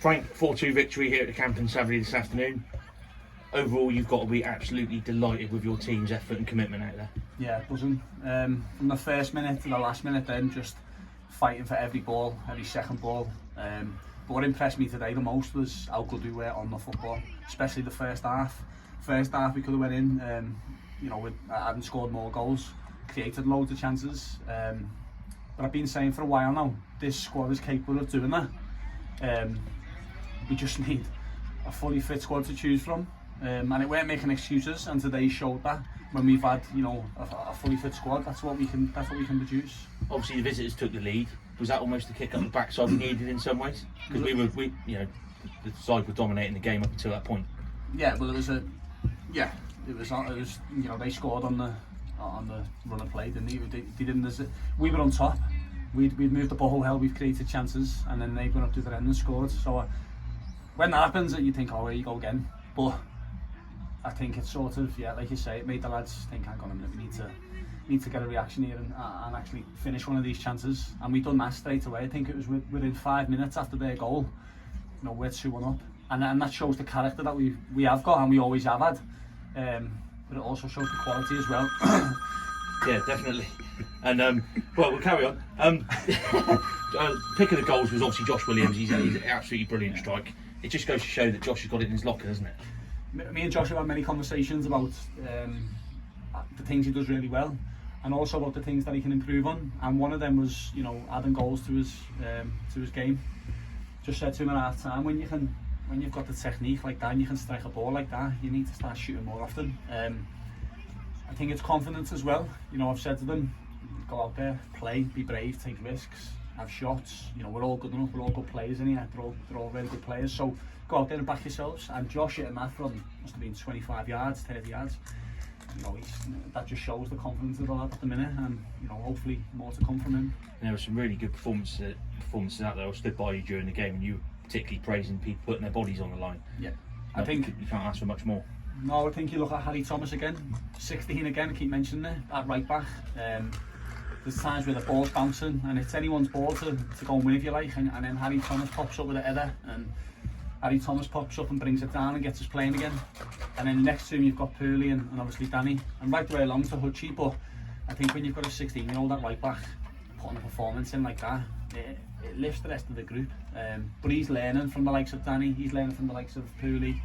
Frank, 4-2 victory here at the Camp in Savary this afternoon. Overall, you've got to be absolutely delighted with your team's effort and commitment out there. Yeah, buzzing. From the first minute to the last minute then, just fighting for every ball, every second ball. But what impressed me today the most was how good we were on the football, especially the first half. First half we could have went in, with hadn't scored more goals, created loads of chances. But I've been saying for a while now, this squad is capable of doing that. We just need a fully fit squad to choose from, and it weren't making excuses. And today showed that when we've had, a fully fit squad, that's what we can produce. Obviously, the visitors took the lead. Was that almost a kick up the backside we needed in some ways? Because the side were dominating the game up until that point. Yeah, well, it was they scored on the run of play, didn't they? They didn't. We were on top. We'd moved the ball well. We've created chances, and then they went up to the end and scored. So when that happens, you think, oh, here you go again. But I think it's sort of, like you say, it made the lads think, hang on a minute, we need to get a reaction here and actually finish one of these chances. And we done that straight away. I think it was within 5 minutes after their goal. We're 2-1 up, and that shows the character that we have got and we always have had. But it also shows the quality as well. Yeah, definitely. And well, we'll carry on. Pick of the goals was obviously Josh Williams. He's an absolutely brilliant strike. It just goes to show that Josh has got it in his locker, doesn't it? Me and Josh have had many conversations about the things he does really well, and also about the things that he can improve on. And one of them was, adding goals to his game. Just said to him at half time, when you've got the technique like that and you can strike a ball like that, you need to start shooting more often. I think it's confidence as well. I've said to them, go out there, play, be brave, take risks, have shots. We're all good enough, we're all good players in here, they're all really good players, so go out there and back yourselves. And Josh hitting that from, must have been 25 yards, 30 yards. That just shows the confidence of the lad at the minute, and hopefully more to come from him. And there were some really good performances out there. I stood by you during the game, and you were particularly praising people putting their bodies on the line. Yeah, I think you can't ask for much more. No, I think you look at Harry Thomas again, 16 again, I keep mentioning it, at right back. There's times where the ball's bouncing and it's anyone's ball to go and win if you like, and then Harry Thomas pops up with a header, and Harry Thomas pops up and brings it down and gets us playing again. And then next to him you've got Purley and obviously Danny, and right the way along to Hutchie. But I think when you've got a 16-year-old at right back putting a performance in like that, it lifts the rest of the group. But he's learning from the likes of Danny, he's learning from the likes of Purley,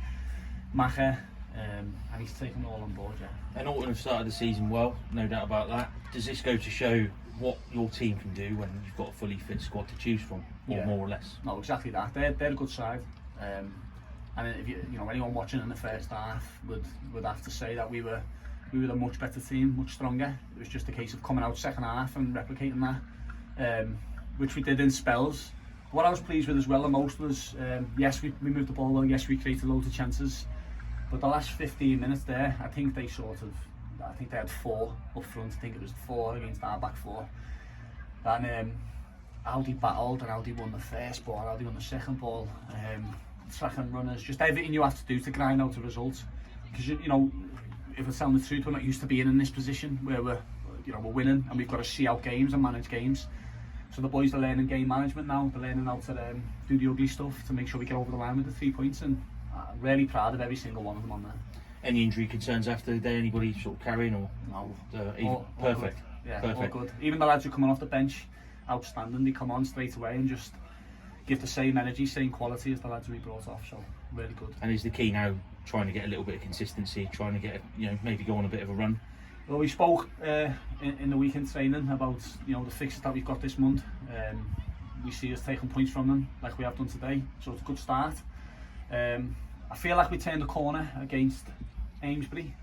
Macher, and he's taking it all on board. And Alton have started the season well, no doubt about that. Does this go to show what your team can do when you've got a fully fit squad to choose from, or more or less? No, exactly that. They're a good side. And if anyone watching in the first half would have to say that we were a much better team, much stronger. It was just a case of coming out second half and replicating that, which we did in spells. What I was pleased with as well the most was, yes, we moved the ball well, yes, we created loads of chances, but the last 15 minutes there, I think they had 4 up front. I think it was 4 against our back 4. And how they battled and how they won the first ball, how they won the second ball, tracking runners, just everything you have to do to grind out a result. Because if we're telling the truth, we're not used to being in this position where we're winning and we've got to see out games and manage games. So the boys are learning game management now. They're learning how to do the ugly stuff to make sure we get over the line with the 3 points, and I'm really proud of every single one of them on there. Any injury concerns after the day? Anybody sort of carrying or no? Perfect. Good. Yeah, perfect. All good. Even the lads who are coming off the bench, outstanding. They come on straight away and just give the same energy, same quality as the lads we brought off. So really good. And is the key now trying to get a little bit of consistency, trying to get maybe go on a bit of a run? Well, we spoke in the weekend training about the fixes that we've got this month. We see us taking points from them like we have done today, so it's a good start. I feel like we turned the corner against Amesbury,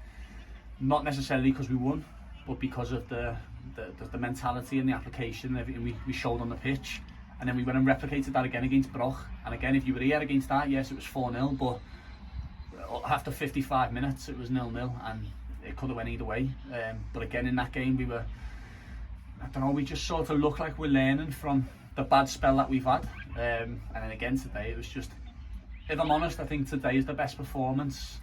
not necessarily because we won, but because of the mentality and the application and everything we showed on the pitch. And then we went and replicated that again against Broch. And again, if you were here against that, yes, it was 4-0, but after 55 minutes it was 0-0, and it could have went either way. But again, in that game we just sort of look like we're learning from the bad spell that we've had. And then again today, it was just, if I'm honest, I think today is the best performance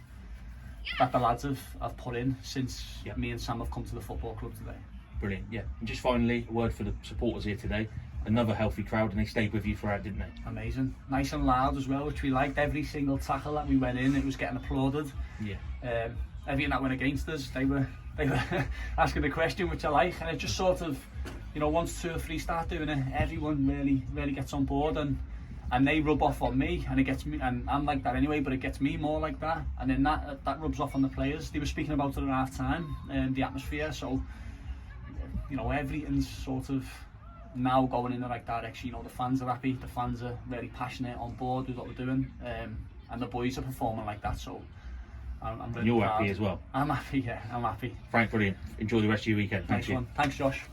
that the lads have put in since me and Sam have come to the football club today. Brilliant, yeah. And just finally, a word for the supporters here today. Another healthy crowd, and they stayed with you throughout, didn't they? Amazing, nice and loud as well, which we liked. Every single tackle that we went in, it was getting applauded. Yeah. Everything that went against us, they were asking the question, which I like. And it just sort of, you know, once 2 or 3 start doing it, everyone really gets on board, and they rub off on me, and it gets me, and I'm like that anyway, but it gets me more like that, and then that rubs off on the players. They were speaking about it at half time, the atmosphere. So, you know, everything's sort of now going in the right direction. You know, the fans are happy, the fans are very passionate, on board with what we're doing, and the boys are performing like that. So I'm really and you're proud. happy as well. I'm happy, yeah, I'm happy. Frank, brilliant. Enjoy the rest of your weekend. Thank Nice you. one. Thanks, Josh.